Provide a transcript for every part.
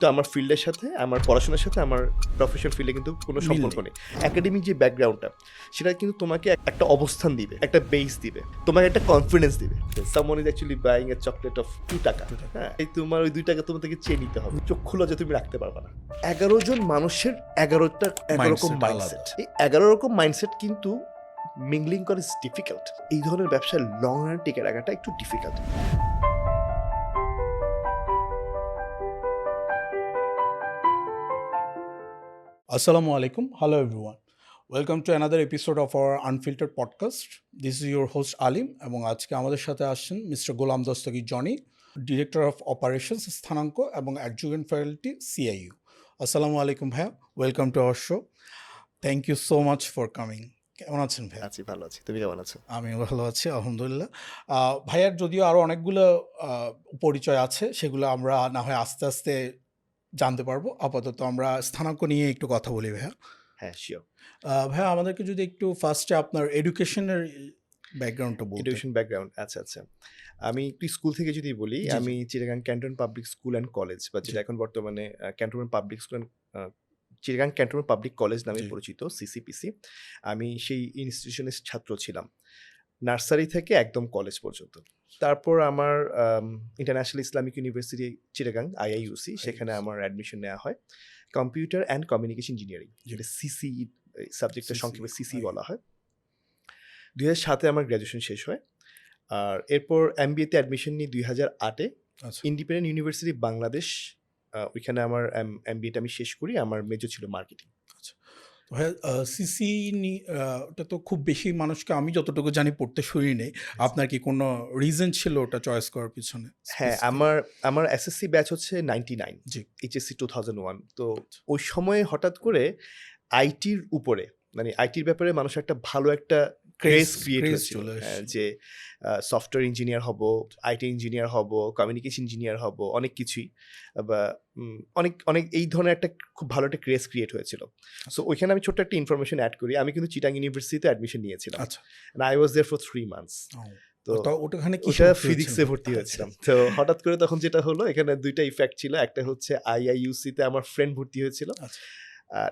তো আমার ফিল্ডের সাথে, আমার পড়াশোনার সাথে আমার প্রফেশনাল ফিল্ডে কিন্তু কোনো সম্পর্ক নেই। একাডেমিক যে ব্যাকগ্রাউন্ডটা সেটা কিন্তু তোমাকে একটা অবস্থান দিবে, একটা বেস দিবে, তোমাকে একটা কনফিডেন্স দিবে। Someone is actually buying a chocolate of 2 টাকা। হ্যাঁ, এই তোমার ওই 2 টাকা তোমাকে চেয়ে নিতে হবে, চক্ষু লজ্জা তুমি রাখতে পারবে না। 11 জন মানুষের 11টা 11 রকম মাইন্ডসেট। এই 11 রকম মাইন্ডসেট কিন্তু মিংলিং করা ইজ ডিফিকাল্ট। এই ধরনের ব্যবসায় লং রান টিকে রাখাটা একটু difficult. Assalamu alaikum. Hello, everyone. Welcome to another episode of our Unfiltered podcast. This is your host Alim, এবং আজকে আমাদের সাথে আসছেন mister Golam Dastagir Jony, director of operations স্থানাঙ্ক এবং অ্যাডজুকেন্ট ফ্যাকাল্টি CIU. আসসালামু আলাইকুম ভাইয়া, welcome to our show. Thank you so much for coming. কেমন আছেন ভাইয়া? আছি, ভালো আছি। তুমি কেমন আছো? আমি ভালো আছি, আলহামদুলিল্লাহ। ভাইয়ার যদিও আরও অনেকগুলো পরিচয় আছে, সেগুলো আমরা না হয় আস্তে আস্তে জানতে পারবো। আপাতত আমরা স্থানাঙ্ক নিয়ে একটু কথা বলি ভাইয়া। হ্যাঁ, শিওর। ভাইয়া, আমাদেরকে যদি একটু ফার্স্টে আপনার এডুকেশনের ব্যাকগ্রাউন্ডটা বলতেন। এডুকেশন ব্যাকগ্রাউন্ড, আচ্ছা। আমি একটু স্কুল থেকে যদি বলি, জি। আমি Chittagong cantonment public school and college, বা যেটা জি। এখন বর্তমানে cantonment public school and Chittagong cantonment public college নামে জি। পরিচিত, CCPC। আমি সেই ইনস্টিটিউশনের ছাত্র ছিলাম, নার্সারি থেকে একদম কলেজ পর্যন্ত। তারপর আমার international Islamic university Chittagong, IIUC, সেখানে আমার অ্যাডমিশন নেওয়া হয় কম্পিউটার অ্যান্ড কমিউনিকেশন ইঞ্জিনিয়ারিং, যেটা CC সাবজেক্টের সংক্ষেপে CC বলা হয়। 2007-এ আমার গ্র্যাজুয়েশন শেষ হয়। আর এরপর MBA-তে অ্যাডমিশন নিই 2008-এ আচ্ছা ইন্ডিপেন্ডেন্ট ইউনিভার্সিটি বাংলাদেশ। ওইখানে আমার MBA-টা আমি শেষ করি। আমার মেজর ছিল মার্কেটিং। আচ্ছা ভাইয়া, সিসি ওটা তো খুব বেশি মানুষকে আমি যতটুকু জানি পড়তে শুনি নেই। আপনার কি কোনো রিজন ছিল ওটা চয়েস করার পিছনে? হ্যাঁ, আমার SSC ব্যাচ হচ্ছে 99, জি। HSC 2001। তো ওই সময়ে হঠাৎ করে আইটির উপরে, মানে আইটির ব্যাপারে মানুষের একটা ভালো একটা ক্রেজ ক্রিয়েট হয়েছিল, যে সফটওয়্যার ইঞ্জিনিয়ার হব, আইটি ইঞ্জিনিয়ার হব, কমিউনিকেশন ইঞ্জিনিয়ার হব, অনেক কিছুই, বা অনেক এই ধরনের একটা খুব ভালো একটা ক্রেজ ক্রিয়েট হয়েছিল। সো ওইখানে আমি ছোট্ট একটা ইনফরমেশন অ্যাড করি। আমি কিন্তু চিটাং ইউনিভার্সিটিতে অ্যাডমিশন নিয়েছিলাম। আচ্ছা। I was there for 3 months। তো ওটাখানে ওটা ফিজিক্সে ভর্তি হয়েছিলাম। তো হঠাৎ করে তখন যেটা হলো, এখানে 2টা ইফেক্ট ছিল। একটা হচ্ছে IIUC-তে আমার ফ্রেন্ড ভর্তি হয়েছিল,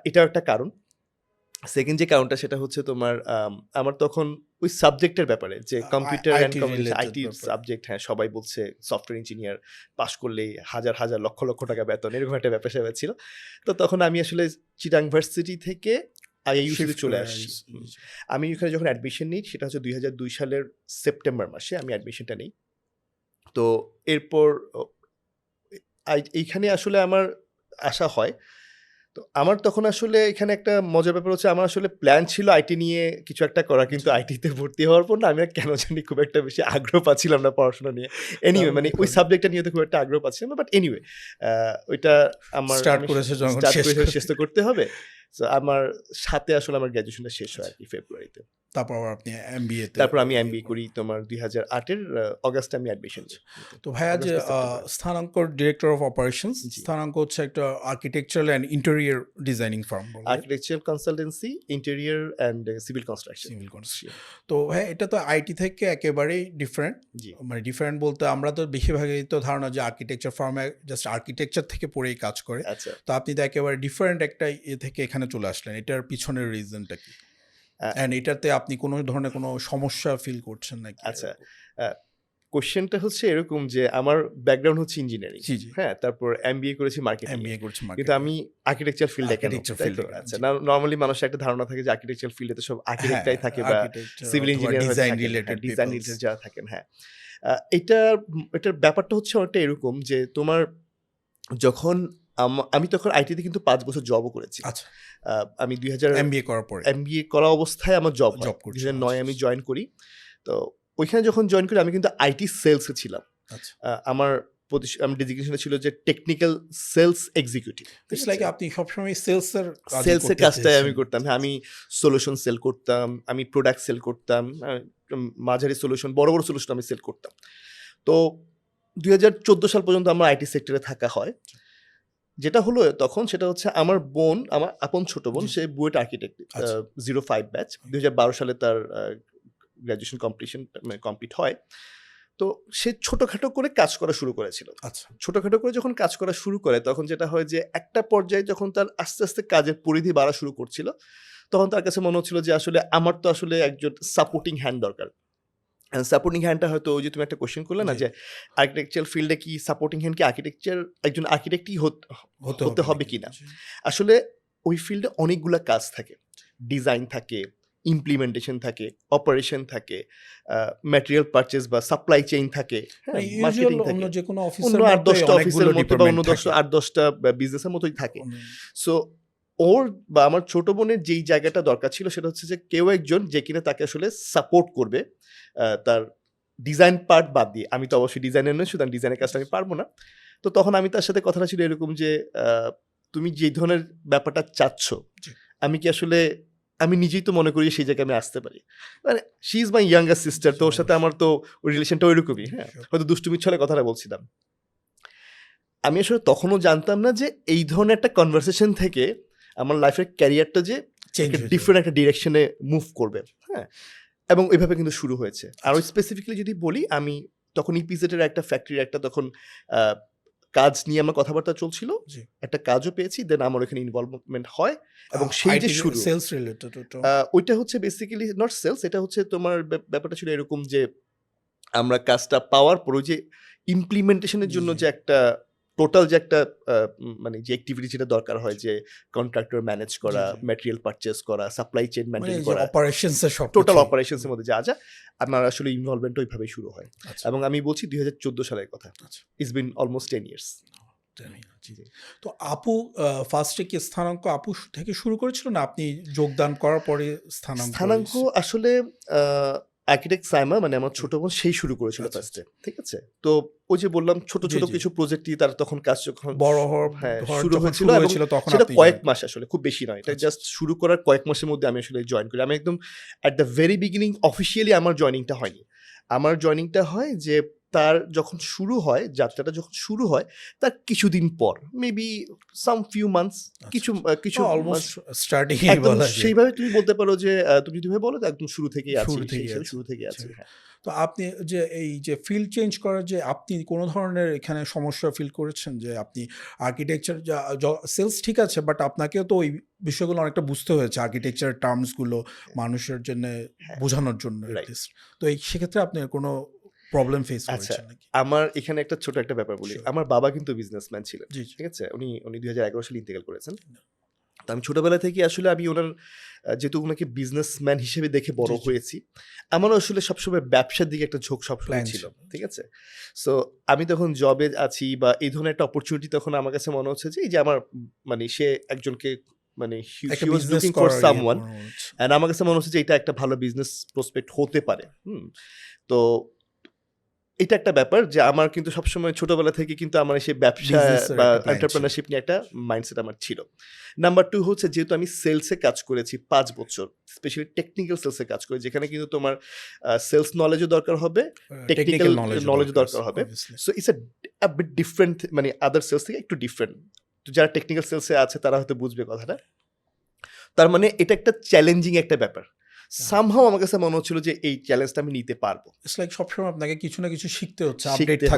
এটাও একটা কারণ। সেকেন্ড যে কারণটা, সেটা হচ্ছে তোমার আমার তখন ওই সাবজেক্টের ব্যাপারে, যে computer and communication IT subject, হ্যাঁ, সবাই বলছে সফটওয়্যার ইঞ্জিনিয়ার পাস করলেই হাজার হাজার লক্ষ লক্ষ টাকা বেতন, এরকম একটা ব্যাপার স্যাপার ছিল। তো তখন আমি আসলে চিটাং ভার্সিটি থেকে IIUC-তে চলে আসছি। আমি ওখানে যখন অ্যাডমিশন নিই, সেটা হচ্ছে 2002 সালের সেপ্টেম্বর মাসে আমি অ্যাডমিশনটা নিই। তো এরপর এইখানে আসলে আমার আসা হয়। তো আমার তখন আসলে এখানে একটা মজার ব্যাপার হচ্ছে, আমার আসলে প্ল্যান ছিল আইটি নিয়ে কিছু একটা করা, কিন্তু আইটিতে ভর্তি হওয়ার পর না, আমি কেন জানি খুব একটা বেশি আগ্রহ পাচ্ছিলাম না পড়াশোনা নিয়ে। এনিওয়ে, মানে ওই সাবজেক্টটা নিয়ে তো খুব একটা আগ্রহ পাচ্ছিলাম না, বাট এনিওয়ে ওইটা আমার স্টার্ট করেছে যখন শেষ তো করতে হবে। তো আমার সাথে আসলে আমার গ্র্যাজুয়েশনটা শেষ হয় আর কি, ফেব্রুয়ারিতে। তারপর আপনি MBA-তে, তারপর আমি MBA করি তোমার 2008-এর অগাস্টে আমি অ্যাডমিশন নিই। তো ভাইয়া, যে স্থানাঙ্কর ডিরেক্টর অফ অপারেশনস, স্থানাঙ্ক হচ্ছে একটা architectural and interior designing farm, architectural consultancy, interior and civil construction. তো হ্যাঁ, এটা তো আইটি থেকে একেবারেই ডিফারেন্ট। মানে ডিফারেন্ট বলতে আমরা তো বেশিরভাগই তো ধারণা যে আর্কিটেকচার ফার্মে জাস্ট আর্কিটেকচার থেকে পড়েই কাজ করে। আচ্ছা, তো আপনি তো একেবারে ডিফারেন্ট একটা থেকে এখানে চলে আসলেন। এটার পিছনের রিজনটা কি? এন্ড এটাতে আপনি কোনো ধরনের কোনো সমস্যা ফিল করছেন নাকি? আচ্ছা, কোশ্চেনটা হচ্ছে এরকম যে আমার ব্যাকগ্রাউন্ড হচ্ছে ইঞ্জিনিয়ারিং, হ্যাঁ, তারপর MBA করেছি মার্কেটিং, কিন্তু আমি আর্কিটেকচার ফিল্ডে কেন? আচ্ছা, নরমালি মানুষের একটা ধারণা থাকে যে আর্কিটেকচার ফিল্ডে তো সব আর্কিটেক্টরাই থাকে, বা সিভিল ইঞ্জিনিয়ার, ডিজাইন রিলেটেড যারা থাকেন। হ্যাঁ, এটার ব্যাপারটা হচ্ছে অনেকটা এরকম যে তোমার যখন আমি তখন আইটিতে কিন্তু 5 বছর জবও করেছি। আচ্ছা, আমি 2000 MBA করা অবস্থায় আমার জব 2009 আমি জয়েন করি। তো ওইখানে যখন জয়েন করি, আমি কিন্তু আইটি সেলসে ছিলাম। আমার ডেজিগনেশনটা ছিল যে technical sales executive. It's like আপনি সবসময় সেলসের কাজটাই আমি করতাম। হ্যাঁ, আমি সলিউশন সেল করতাম, আমি প্রোডাক্ট সেল করতাম, মাঝারি সলিউশন, বড় বড় সলিউশন আমি সেল করতাম। তো 2014 সাল পর্যন্ত আমার আইটি সেক্টরে থাকা হয়। যেটা হলো তখন, সেটা হচ্ছে আমার বোন, আমার আপন ছোট বোন, সে বুয়েট আর্কিটেক্ট 05 ব্যাচ, 2012 সালে তার গ্র্যাজুয়েশন কমপ্লিট হয়। তো সে ছোটখাটো করে কাজ করা শুরু করেছিল। আচ্ছা। ছোটখাটো করে যখন কাজ করা শুরু করে তখন যেটা হয় যে একটা পর্যায়ে যখন তার আস্তে, আস্তে কাজের পরিধি বাড়া শুরু করছিল, তখন তার কাছে মনে হচ্ছিল যে আসলে আমার তো আসলে একজন সাপোর্টিং হ্যান্ড দরকার। সাপোর্টিং হ্যান্ডটা হয়তো ওই যে তুমি একটা কোয়েশ্চেন করলে না জি। যে আর্কিটেকচারাল ফিল্ডে কি সাপোর্টিং হ্যান্ড কি একজন আর্কিটেক্টই হতে হবে নাকি? কিনা? জি। আসলে ওই ফিল্ডে অনেকগুলা কাজ থাকে। ডিজাইন থাকে, ইমপ্লিমেন্টেশন থাকে, অপারেশন থাকে, ম্যাটেরিয়াল পারচেজ বা সাপ্লাই চেইন থাকে, হ্যাঁ? মানে মার্কেটিং ইউজুয়াল অন্য থাকে। যেকোনো অন্য অফিসের ৮-১০ মতোই টা অফিসের অনেকগুলো মতো বা ডিপার্টমেন্ট অন্য থাকে। ৮-১০ টা বিজনেসের মতোই থাকে। অন্য সো ওর বা আমার ছোট বোনের যেই জায়গাটা দরকার ছিল সেটা হচ্ছে যে কেউ একজন যে কিনা তাকে আসলে সাপোর্ট করবে তার ডিজাইন পার্ট বাদ দিয়ে। আমি তো অবশ্যই ডিজাইনার নই, সুতরাং ডিজাইনের কাজটা আমি পারব না। তো তখন আমি তার সাথে কথাটা ছিল এরকম যে তুমি যে ধরনের ব্যাপারটা চাচ্ছ, জি। আমি কি আসলে আমি নিজেই তো মনে করি সেই জায়গায় আমি আসতে পারি। মানে she is my younger sister, তো ওর সাথে আমার তো রিলেশনটা ওইরকমই, হ্যাঁ? Sure. হয়তো দুষ্টুমির ছলে কথাটা বলছিলাম। আমি আসলে তখনও জানতাম না যে এই ধরনের একটা কনভারসেশন থেকে আমার লাইফের ক্যারিয়ারটা যে চেঞ্জ একটা হয়ে যাবে। ডিফারেন্ট একটা ডিরেকশনে মুভ করবে, হ্যাঁ? এবং এভাবে কিন্তু শুরু হয়েছে। আর ওই স্পেসিফিক্যালি যদি বলি, আমি তখন ইপিজেডের একটা ফ্যাক্টরির একটা তখন আ কাজ নিয়ে আমার কথাবার্তা চলছিল। জি। একটা কাজও পেয়েছি। দেন আমার ওখানে ইনভলভমেন্ট হয় এবং সেই যে শুরু, সেলস রিলেটেড ওটা। ওইটা হচ্ছে বেসিক্যালি নট সেলস, এটা হচ্ছে তোমার ব্যাপারটা ছিল এরকম যে আমরা কাজটা পাওয়ার পর ওই যে ইমপ্লিমেন্টেশনের জি, জন্য জি। যে একটা টোটাল যে একটা মানে যে অ্যাক্টিভিটি যেটা দরকার হয় যে কন্ট্রাক্টর ম্যানেজ করা, জি, জি। ম্যাটেরিয়াল পারচেজ করা, সাপ্লাই চেইন মানে মেইনটেইন এই যে করা, অপারেশনস এর সব টোটাল অপারেশনস এর মধ্যে যা আমার আসলে ইনভলভমেন্ট ওইভাবেই শুরু হয়। আচ্ছা। এবং আমি বলছি ২০১৪ সালের কথা। আচ্ছা। It's been almost 10 years. জানি না, জি। জি। তো আপু ফার্স্টে কি স্থানাঙ্ক আপু থেকে শুরু করেছিল না আপনি যোগদান করার পরে স্থানাঙ্ক স্থানাঙ্ক আসলে আর্কিটেক্ট সাইমা মানে আমার ছোট বোন সেই শুরু করেছিল আচ্ছা, ফার্স্টে। ঠিক আছে? তো ওই যে বললাম ছোট, জি, ছোট জি। কিছু প্রজেক্টই তার তখন কাজ যখন বড় হওয়ার হ্যাঁ, হওয়ার শুরু যখন হয়েছিল শুরু এবং হয়েছিল তখন সেটা আপনি কয়েক join মাস আসলে খুব বেশি নয়। এটা আচ্ছা, জাস্ট শুরু করার কয়েক মাসের মধ্যে আমি আসলে জয়েন করি। আমি একদম at the very beginning officially আমার জয়েনিংটা হয়নি। আমার জয়েনিংটা হয় যে তার যখন শুরু হয়, যাত্রাটা যখন শুরু হয় তার কিছুদিন পর। মেবি সাম ফিউ মান্থস কিছু কিছু মাস অলমোস্ট স্টার্টিং একদম বলা যায়। সেইভাবে তুমি বলতে পারো যে তুমি যদি ভাবে বলো তো একদম শুরু থেকেই আছি। শুরু সেই থেকেই হিসেবে আছি। শুরু থেকেই আচ্ছা। আছি। হ্যাঁ। তো আপনি যে এই যে ফিল্ড চেঞ্জ করার যে আপনি কোনো ধরনের এখানে সমস্যা ফিল করেছেন যে আপনি আর্কিটেকচার সেলস ঠিক আছে বাট আপনাকেও তো ওই বিষয়গুলো অনেকটা বুঝতে হয়েছে আর্কিটেকচার টার্মসগুলো মানুষের জন্য হ্যাঁ, বোঝানোর জন্য রাইট। অ্যাটলিস্ট। তো এই সেক্ষেত্রে আপনি কোনো প্রবলেম ফেস আচ্ছা, করেছেন নাকি? আমার এখানে একটা ছোট একটা ব্যাপার বলি। Sure. আমার বাবা কিন্তু বিজনেসম্যান ছিলেন। জি, জি। ঠিক আছে? উনি ২০১১ সালে ইন্তেকাল করেছেন। তো আমি ছোটবেলা থেকেই আসলে আমি উনার যেহেতু উনাকে বিজনেসম্যান হিসেবে দেখে বড় জি, জি। হয়েছি, আমারও আসলে সবসময় ব্যবসার দিকে একটা ঝোঁক সবসময় প্ল্যান ছিল। ছিল। ঠিক আছে? সো আমি তখন জবে আছি বা এই ধরনের একটা অপরচুনিটি তখন আমার কাছে মনে হচ্ছে যে এই যে আমার মানে সে একজনকে মানে একটা he was business looking for করার someone মনে হচ্ছে। and আমার কাছে মনে হচ্ছে যে এটা একটা ভালো বিজনেস প্রসপেক্ট হতে পারে। হুম? তো এটা একটা ব্যাপার যে আমার কিন্তু সবসময় ছোটবেলা থেকে কিন্তু আমার সেই ব্যবসা বিজনেসের বা একটা প্ল্যান ছিল। এন্টারপ্রেনারশিপ নিয়ে একটা মাইন্ডসেট আমার ছিল। নাম্বার 2 হচ্ছে যেহেতু আমি সেলসে কাজ করেছি ৫ বছর, স্পেশালি টেকনিক্যাল সেলসে কাজ করি যেখানে কিন্তু তোমার সেলস নলেজও দরকার হবে, টেকনিক্যাল নলেজও দরকার হবে। obviously. So it's a bit different মানে আদার সেলস থেকে একটু ডিফারেন্ট। তো যারা টেকনিক্যাল সেলসে আছে তারা হয়তো বুঝবে কথাটা। তার মানে এটা একটা চ্যালেঞ্জিং একটা ব্যাপার। সামহাউ আমার কাছে মনে হচ্ছিল যে এই চ্যালেঞ্জটা আমি নিতে পারবো। It's like সবসময় আপনাকে কিছু না কিছু শিখতে হচ্ছে, শিখতে আপডেট থাকতে